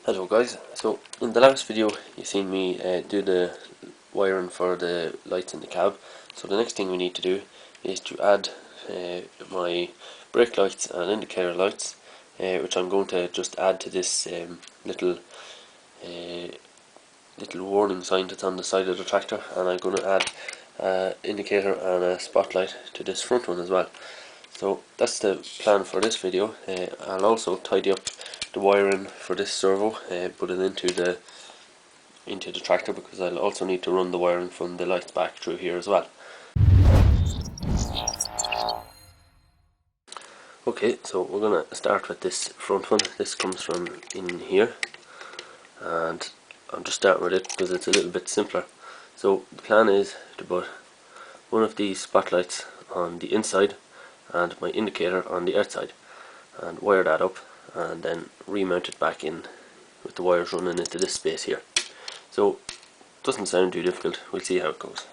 Hello guys, so in the last video you seen me do the wiring for the lights in the cab. So the next thing we need to do is to add my brake lights and indicator lights, which I'm going to just add to this little warning sign that's on the side of the tractor, and I'm going to add an indicator and a spotlight to this front one as well. So that's the plan for this video. I'll also tidy up the wiring for this servo, put it into the tractor, because I'll also need to run the wiring from the lights back through here as well. Okay, so we're gonna start with this front one. This comes from in here, and I'm just starting with it because it's a little bit simpler. So the plan is to put one of these spotlights on the inside and my indicator on the outside, and wire that up and then remount it back in with the wires running into this space here. So it doesn't sound too difficult, we'll see how it goes.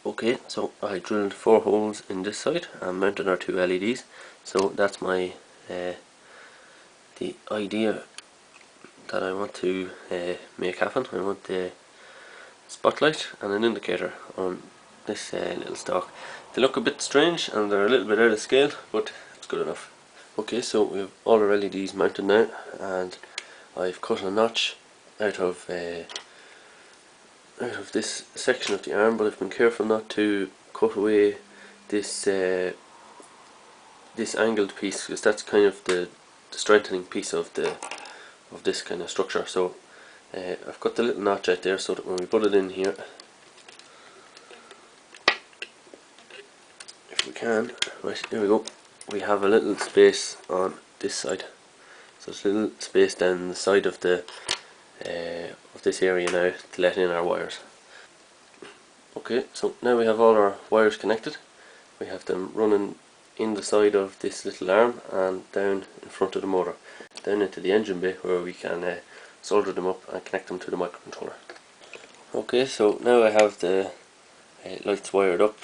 Okay, so I drilled 4 holes in this side and mounted our 2 LEDs. So that's my the idea that I want to make happen. I want the spotlight and an indicator on this little stalk. They look a bit strange and they're a little bit out of scale, but it's good enough. Okay, so we have all our LEDs mounted now, and I've cut a notch out of this section of the arm, but I've been careful not to cut away this this angled piece, because that's kind of the strengthening piece of this kind of structure. So I've cut the little notch out there so that when we put it in here, if we can, right, here we go, we have a little space on this side. So it's a little space down the side of the of this area now to let in our wires. Okay, so now we have all our wires connected. We have them running in the side of this little arm and down in front of the motor, down into the engine bay, where we can solder them up and connect them to the microcontroller. Okay, so now I have the lights wired up.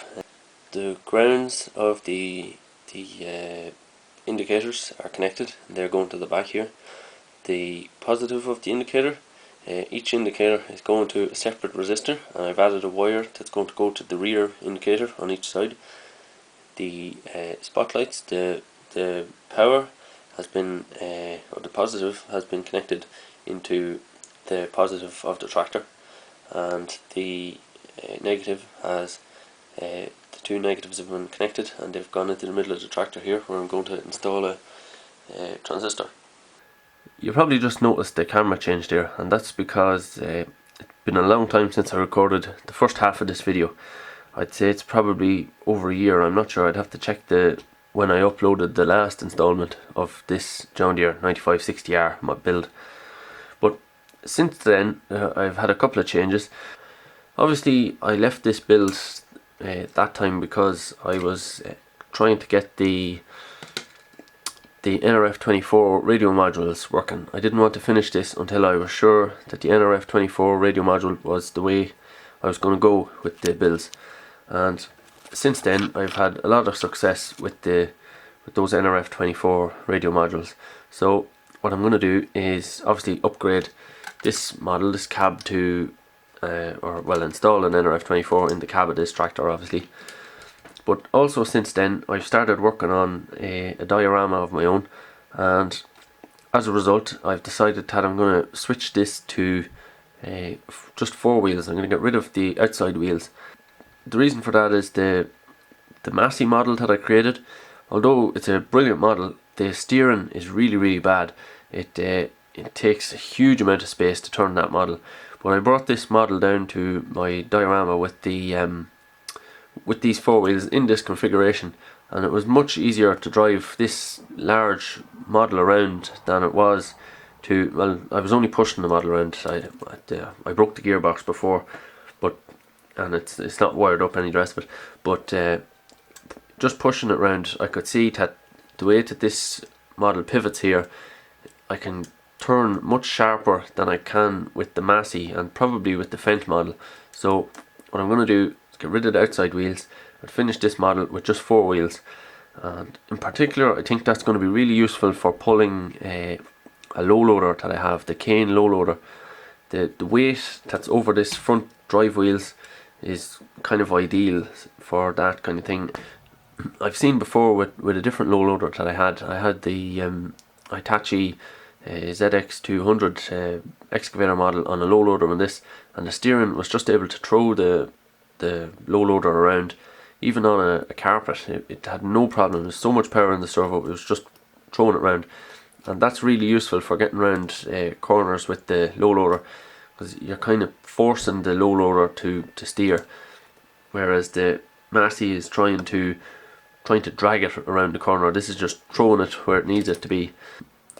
The grounds of the indicators are connected, and they're going to the back here. The positive of the indicator, each indicator is going to a separate resistor, and I've added a wire that's going to go to the rear indicator on each side. The spotlights, the power has been, or the positive has been connected into the positive of the tractor, and the negative has the 2 negatives have been connected, and they've gone into the middle of the tractor here, where I'm going to install a transistor. You probably just noticed the camera change there, and that's because it's been a long time since I recorded the first half of this video. I'd say it's probably over a year. I'm not sure, I'd have to check when I uploaded the last installment of this John Deere 9560R, my build. But since then I've had a couple of changes. Obviously I left this build that time because I was trying to get the NRF24 radio modules working. I didn't want to finish this until I was sure that the NRF24 radio module was the way I was going to go with the builds. And since then I've had a lot of success with those NRF24 radio modules. So what I'm going to do is obviously upgrade this model, this cab, to install an NRF24 in the cab of this tractor obviously. But also since then I've started working on a diorama of my own, and as a result I've decided that I'm going to switch this to just 4 wheels. I'm going to get rid of the outside wheels. The reason for that is the Massey model that I created, although it's a brilliant model, the steering is really bad. It takes a huge amount of space to turn that model. But I brought this model down to my diorama with with these 4 wheels in this configuration, and it was much easier to drive this large model around than it was to, well, I was only pushing the model around. I broke the gearbox before, and it's not wired up, any of the rest of it, but just pushing it around, I could see that the way that this model pivots here, I can turn much sharper than I can with the Massey and probably with the Fendt model. So what I'm going to do is get rid of the outside wheels and finish this model with just 4 wheels. And in particular I think that's going to be really useful for pulling a low loader that I have, the cane low loader. The weight that's over this front drive wheels is kind of ideal for that kind of thing. I've seen before with a different low loader that I had the Hitachi ZX200 excavator model on a low loader on this, and the steering was just able to throw the low loader around, even on a carpet. It had no problem. There's so much power in the servo, it was just throwing it around, and that's really useful for getting around corners with the low loader, because you're kind of forcing the low loader to steer, whereas the Massey is trying to drag it around the corner. This is just throwing it where it needs it to be.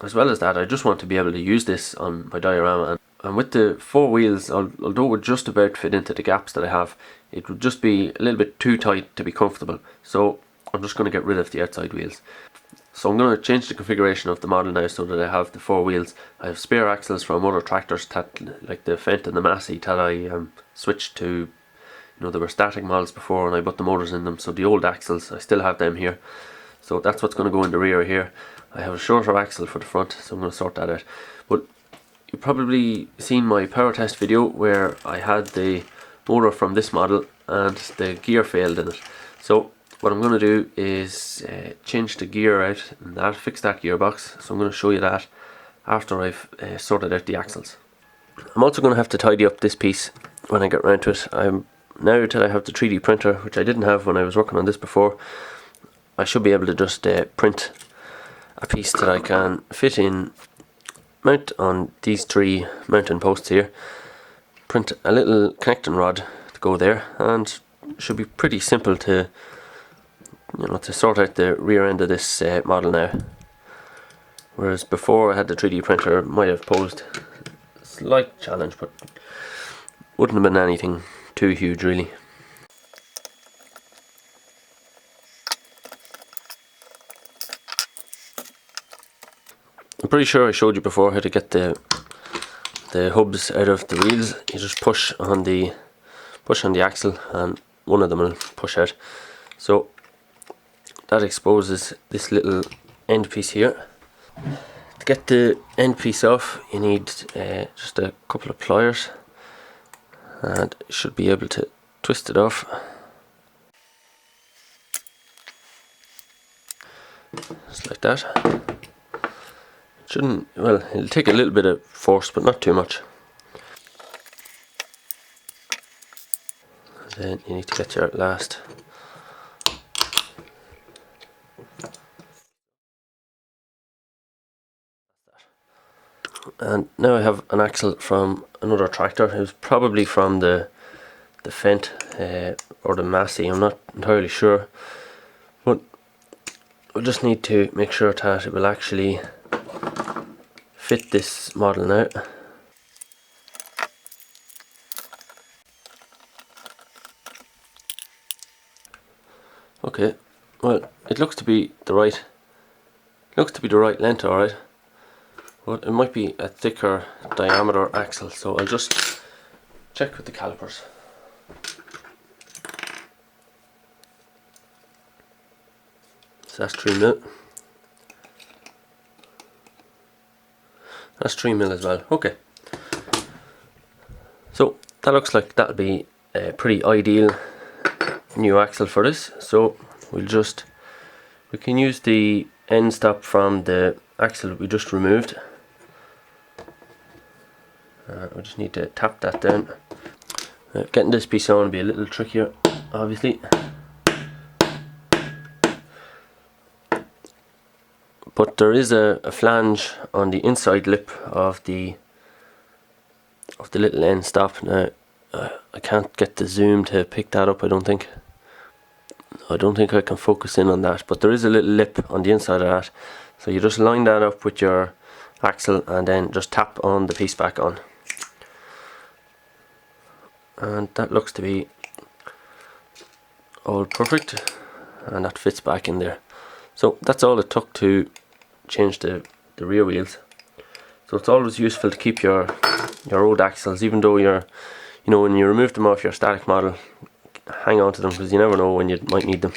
As well as that, I just want to be able to use this on my diorama, and with the four wheels, although it would just about fit into the gaps that I have, it would just be a little bit too tight to be comfortable. So I'm just going to get rid of the outside wheels. So I'm going to change the configuration of the model now so that I have the four wheels. I have spare axles from other tractors, like the Fendt and the Massey, that I switched to. You know, there were static models before and I put the motors in them, so the old axles, I still have them here. So that's what's going to go in the rear here. I have a shorter axle for the front, so I'm going to sort that out. But you've probably seen my power test video where I had the motor from this model and the gear failed in it. So what I'm going to do is change the gear out and that, fix that gearbox. So I'm going to show you that after I've sorted out the axles. I'm also going to have to tidy up this piece when I get around to it. Now that I have the 3D printer, which I didn't have when I was working on this before, I should be able to just print a piece that I can fit in, mount on these three mounting posts here, print a little connecting rod to go there, and it should be pretty simple to, you know, to sort out the rear end of this model now. Whereas before I had the 3D printer, it might have posed a slight challenge, but wouldn't have been anything too huge really. I'm pretty sure I showed you before how to get the hubs out of the wheels. You just push on the axle and one of them will push out. So that exposes this little end piece here. To get the end piece off, you need just a couple of pliers, and you should be able to twist it off. Just like that. Shouldn't, well, it'll take a little bit of force, but not too much. And then you need to get your last. And now I have an axle from another tractor. It was probably from the Fendt or the Massey, I'm not entirely sure. But we'll just need to make sure that it will actually fit this model now. Okay, well, it looks to be the right length, alright, but it might be a thicker diameter axle, so I'll just check with the calipers. So that's 3 mil. That's 3 mil as well. Okay. So that looks like that'll be a pretty ideal new axle for this. So we can use the end stop from the axle we just removed. We just need to tap that down. Getting this piece on will be a little trickier, obviously. But there is a flange on the inside lip of the little end stop. Now I can't get the zoom to pick that up. I don't think I can focus in on that, but there is a little lip on the inside of that, so you just line that up with your axle and then just tap on the piece back on, and that looks to be all perfect, and that fits back in there. So that's all it took to change the rear wheels. So it's always useful to keep your old axles, even though when you remove them off your static model, hang on to them, because you never know when you might need them.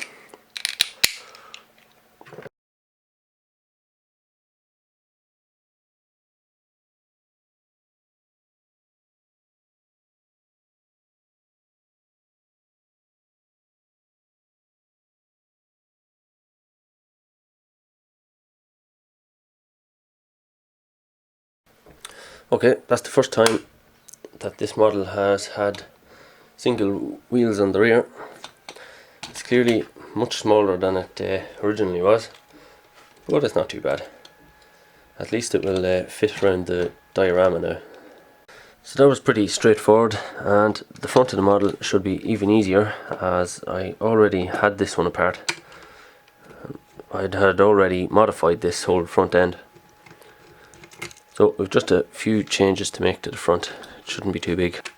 Okay, that's the first time that this model has had single wheels on the rear. It's clearly much smaller than it originally was, but it's not too bad. At least it will fit around the diorama now. So that was pretty straightforward, and the front of the model should be even easier, as I already had this one apart. I had already modified this whole front end. So we've just a few changes to make to the front. It shouldn't be too big.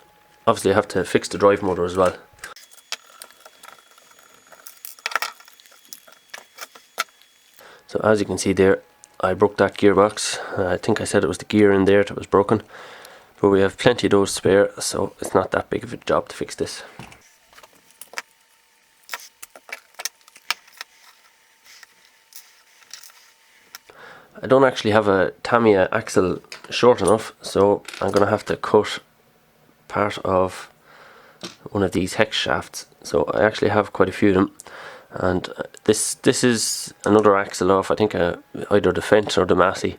Obviously I have to fix the drive motor as well. So as you can see there, I broke that gearbox. I think I said it was the gear in there that was broken. But we have plenty of those spare, so it's not that big of a job to fix this. I don't actually have a Tamiya axle short enough, so I'm going to have to cut part of one of these hex shafts. So I actually have quite a few of them, and this is another axle off, I think either the Fendt or the Massey,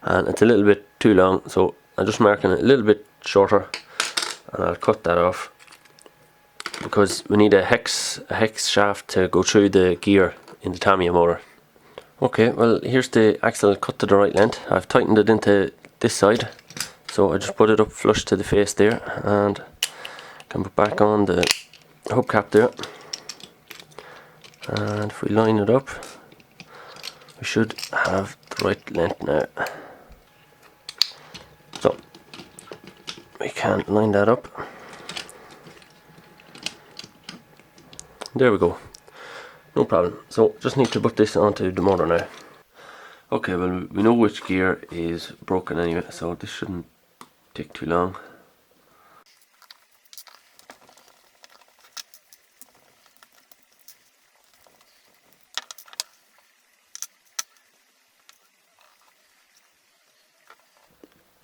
and it's a little bit too long, so I'm just marking it a little bit shorter, and I'll cut that off because we need a hex shaft to go through the gear in the Tamiya motor. Okay, well here's the axle cut to the right length. I've tightened it into this side, so I just put it up flush to the face there, and can put back on the hubcap there, and if we line it up we should have the right length now. So we can line that up. There we go. No problem. So just need to put this onto the motor now. Okay, well we know which gear is broken anyway, so this shouldn't take too long.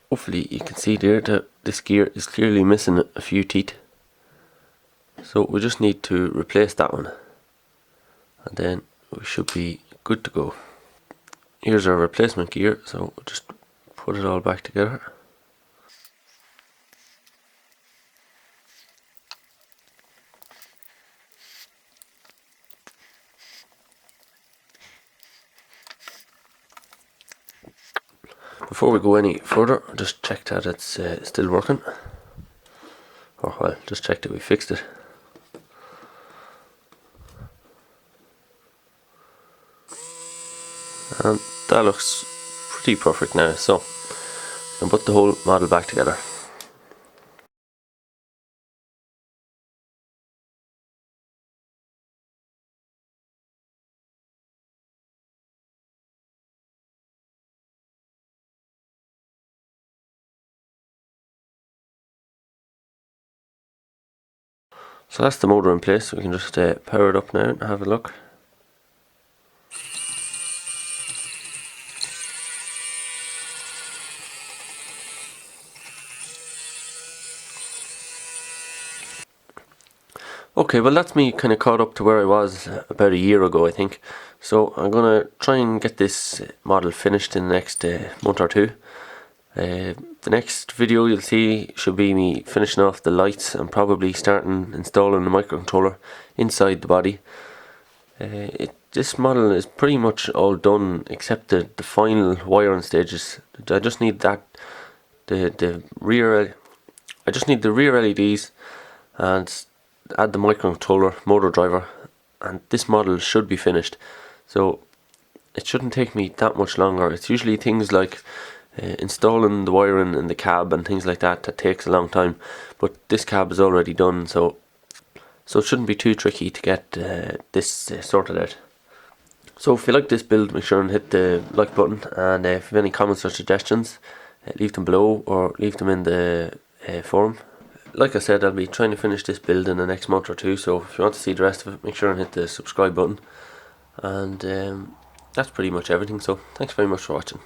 Hopefully you can see there that this gear is clearly missing a few teeth. So we just need to replace that one, and then we should be good to go. Here's our replacement gear, so we'll just put it all back together. Before we go any further, just check that it's still working, or well, just check that we fixed it. And that looks pretty perfect now, so we can put the whole model back together. So that's the motor in place, so we can just power it up now and have a look. Okay, well that's me kind of caught up to where I was about a year ago, I think. So I'm going to try and get this model finished in the next month or two. The next video you'll see should be me finishing off the lights and probably starting installing the microcontroller inside the body. This model is pretty much all done except the final wiring stages. I just need that the rear LEDs and add the microcontroller, motor driver, and this model should be finished. So it shouldn't take me that much longer. It's usually things like installing the wiring in the cab and things like that takes a long time, but this cab is already done, so it shouldn't be too tricky to get this sorted out. So if you like this build, make sure and hit the like button, and if you have any comments or suggestions, leave them below or leave them in the forum. Like I said, I'll be trying to finish this build in the next month or two, so if you want to see the rest of it, make sure and hit the subscribe button. And that's pretty much everything, so thanks very much for watching.